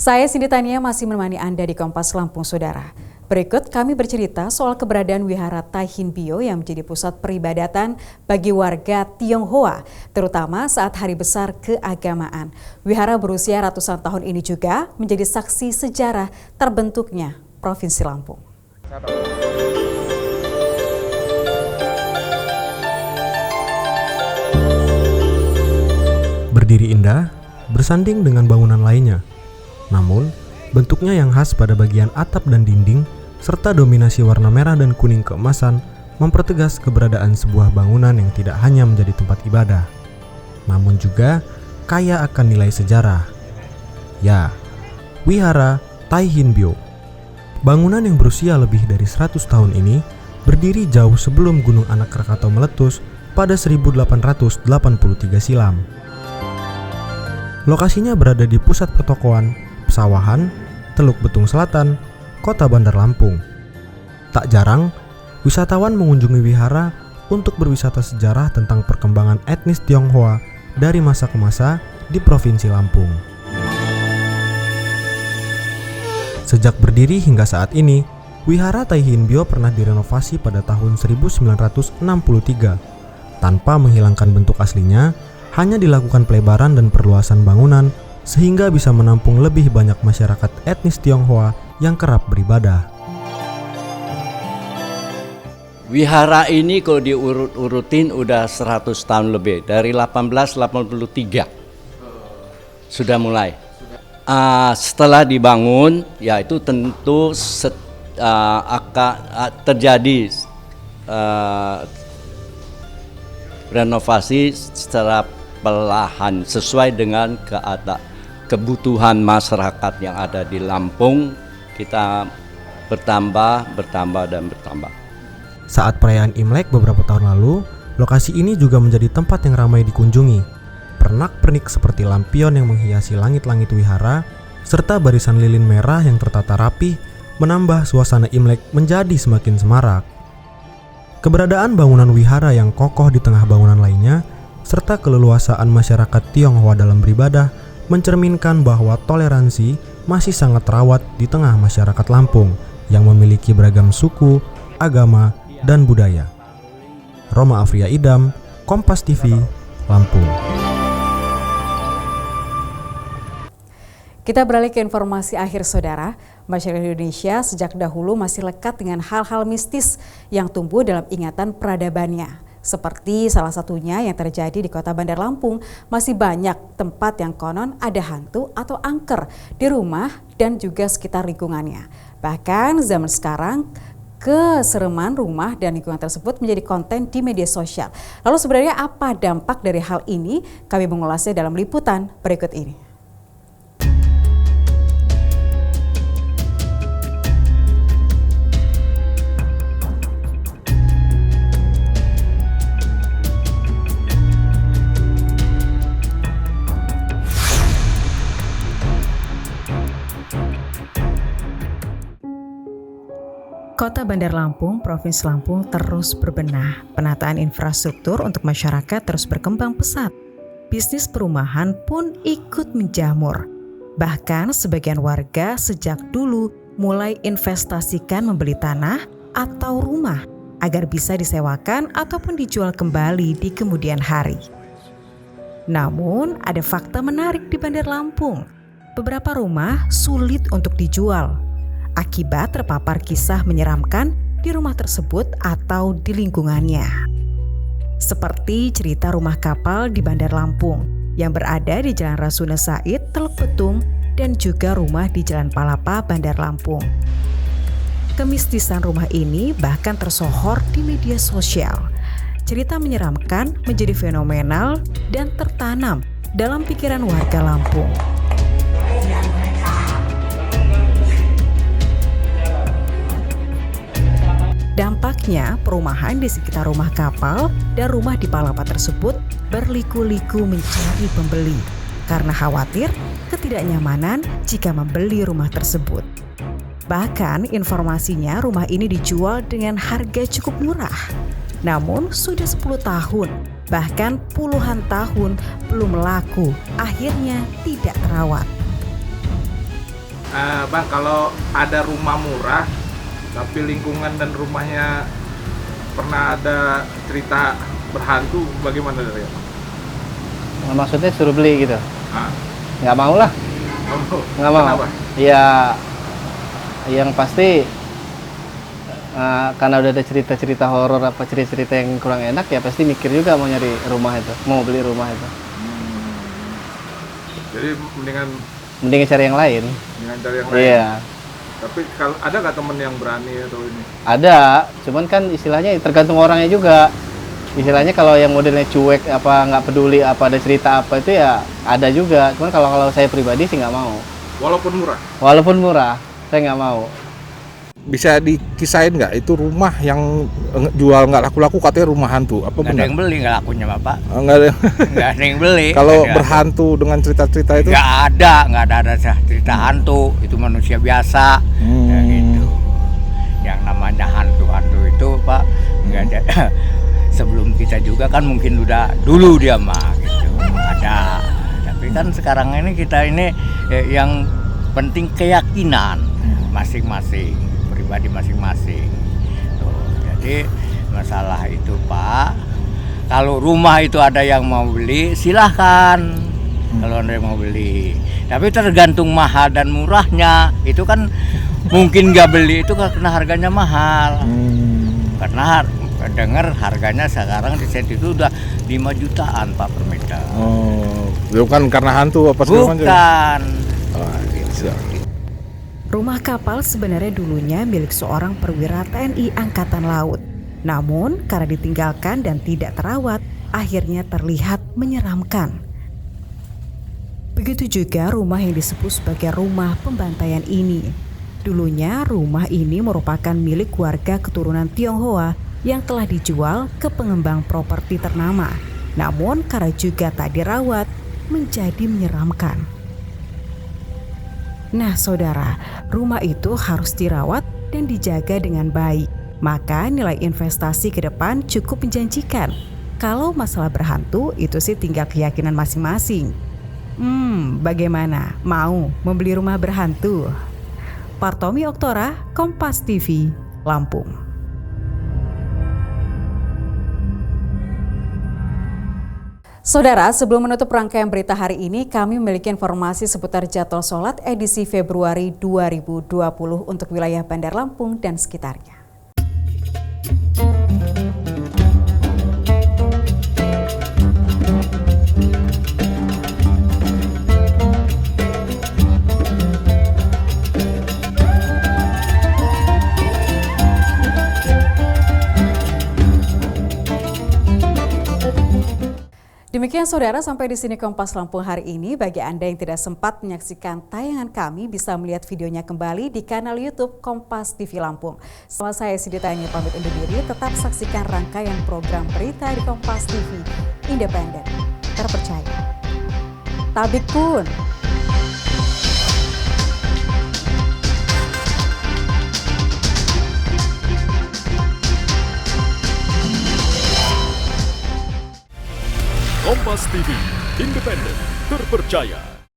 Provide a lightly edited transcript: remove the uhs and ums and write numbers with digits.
Saya Cindy Tania masih menemani Anda di Kompas Lampung, Saudara. Berikut kami bercerita soal keberadaan Wihara Tai Hin Bio yang menjadi pusat peribadatan bagi warga Tionghoa, terutama saat hari besar keagamaan. Wihara berusia ratusan tahun ini juga menjadi saksi sejarah terbentuknya Provinsi Lampung. Berdiri indah, bersanding dengan bangunan lainnya. Namun, bentuknya yang khas pada bagian atap dan dinding, serta dominasi warna merah dan kuning keemasan, mempertegas keberadaan sebuah bangunan yang tidak hanya menjadi tempat ibadah, namun juga kaya akan nilai sejarah. Ya, Wihara Tai Hin Bio. Bangunan yang berusia lebih dari 100 tahun ini berdiri jauh sebelum Gunung Anak Krakatau meletus pada 1883 silam. Lokasinya berada di pusat pertokoan, pesawahan, Teluk Betung Selatan, Kota Bandar Lampung. Tak jarang, wisatawan mengunjungi wihara untuk berwisata sejarah tentang perkembangan etnis Tionghoa dari masa ke masa di Provinsi Lampung. Sejak berdiri hingga saat ini, Wihara Tai Hin Bio pernah direnovasi pada tahun 1963. Tanpa menghilangkan bentuk aslinya, hanya dilakukan pelebaran dan perluasan bangunan sehingga bisa menampung lebih banyak masyarakat etnis Tionghoa yang kerap beribadah. Wihara ini kalau diurut-urutin udah 100 tahun lebih, dari 1883 sudah mulai. Setelah dibangun, ya itu tentu akan terjadi renovasi secara perlahan sesuai dengan kebutuhan masyarakat yang ada di Lampung. Kita bertambah. Saat perayaan Imlek beberapa tahun lalu, lokasi ini juga menjadi tempat yang ramai dikunjungi. Pernak-pernik seperti lampion yang menghiasi langit-langit wihara, serta barisan lilin merah yang tertata rapi, menambah suasana Imlek menjadi semakin semarak. Keberadaan bangunan wihara yang kokoh di tengah bangunan lainnya, serta keleluasaan masyarakat Tionghoa dalam beribadah, mencerminkan bahwa toleransi masih sangat terawat di tengah masyarakat Lampung yang memiliki beragam suku, agama, dan budaya. Roma Afria Idam, Kompas TV, Lampung. Kita beralih ke informasi akhir, Saudara. Masyarakat Indonesia sejak dahulu masih lekat dengan hal-hal mistis yang tumbuh dalam ingatan peradabannya. Seperti salah satunya yang terjadi di Kota Bandar Lampung, masih banyak tempat yang konon ada hantu atau angker di rumah dan juga sekitar lingkungannya. Bahkan zaman sekarang, kesereman rumah dan lingkungan tersebut menjadi konten di media sosial. Lalu sebenarnya apa dampak dari hal ini? Kami mengulasnya dalam liputan berikut ini. Kota Bandar Lampung, Provinsi Lampung terus berbenah. Penataan infrastruktur untuk masyarakat terus berkembang pesat. Bisnis perumahan pun ikut menjamur. Bahkan sebagian warga sejak dulu mulai investasikan membeli tanah atau rumah agar bisa disewakan ataupun dijual kembali di kemudian hari. Namun ada fakta menarik di Bandar Lampung. Beberapa rumah sulit untuk dijual akibat terpapar kisah menyeramkan di rumah tersebut atau di lingkungannya. Seperti cerita rumah kapal di Bandar Lampung yang berada di Jalan Rasuna Said, Teluk Betung, dan juga rumah di Jalan Palapa, Bandar Lampung. Kemistisan rumah ini bahkan tersohor di media sosial. Cerita menyeramkan menjadi fenomenal dan tertanam dalam pikiran warga Lampung. Dampaknya, perumahan di sekitar rumah kapal dan rumah di Palapa tersebut berliku-liku mencari pembeli karena khawatir ketidaknyamanan jika membeli rumah tersebut. Bahkan informasinya rumah ini dijual dengan harga cukup murah. Namun sudah 10 tahun, bahkan puluhan tahun belum laku, akhirnya tidak terawat. Bang, kalau ada rumah murah tapi lingkungan dan rumahnya pernah ada cerita berhantu, bagaimana dari Bang? Maksudnya suruh beli gitu? Ah, Nggak mau lah, nggak mau. Kenapa? Ya, yang pasti karena udah ada cerita-cerita horor apa cerita-cerita yang kurang enak, ya pasti mikir juga mau nyari rumah itu, mau beli rumah itu. Jadi Mending cari yang lain. dengan cari yang lain. Iya. Tapi kalau ada nggak temen yang berani atau ini? Ada, cuman kan istilahnya tergantung orangnya juga. Istilahnya kalau yang modelnya cuek, apa nggak peduli apa ada cerita apa itu ya ada juga. Cuman kalau saya pribadi sih nggak mau. Walaupun murah. Walaupun murah, saya nggak mau. Bisa dikisain nggak itu rumah yang jual nggak laku-laku katanya rumah hantu? Apa Nggak ada benar? yang beli, nggak lakunya Bapak. Nggak ada. Nggak ada yang beli. Kalau Nggak ada. berhantu dengan cerita-cerita itu? Nggak ada cerita hantu. Itu manusia biasa. Ya gitu. Yang namanya hantu-hantu itu Pak, nggak ada. Sebelum kita juga kan mungkin udah dulu dia mah gitu. Ada. Tapi kan sekarang ini kita ini yang penting keyakinan masing-masing, pribadi masing-masing. Tuh, jadi masalah itu Pak, kalau rumah itu ada yang mau beli silahkan, kalau ada yang mau beli. Tapi tergantung mahal dan murahnya. Itu kan mungkin nggak beli itu karena harganya mahal. Karena dengar harganya sekarang di set itu udah 5 jutaan Pak per meter. Oh, bukan karena hantu apa segala macam? Bukan. Oh, gitu. Rumah kapal sebenarnya dulunya milik seorang perwira TNI Angkatan Laut. Namun karena ditinggalkan dan tidak terawat, akhirnya terlihat menyeramkan. Begitu juga rumah yang disebut sebagai rumah pembantaian ini. Dulunya rumah ini merupakan milik warga keturunan Tionghoa yang telah dijual ke pengembang properti ternama. Namun karena juga tak dirawat, menjadi menyeramkan. Nah saudara, rumah itu harus dirawat dan dijaga dengan baik. Maka nilai investasi ke depan cukup menjanjikan. Kalau masalah berhantu itu sih tinggal keyakinan masing-masing. Bagaimana? Mau membeli rumah berhantu? Partomi Oktora, Kompas TV, Lampung. Saudara, sebelum menutup rangkaian berita hari ini, kami memiliki informasi seputar jadwal sholat edisi Februari 2020 untuk wilayah Bandar Lampung dan sekitarnya. Demikian saudara, sampai di sini Kompas Lampung hari ini. Bagi Anda yang tidak sempat menyaksikan tayangan kami, bisa melihat videonya kembali di kanal YouTube Kompas TV Lampung. Sama saya Siti Tanya pamit undur diri, tetap saksikan rangkaian program berita di Kompas TV, independen, terpercaya. Tabik pun. Kompas TV, independen, terpercaya.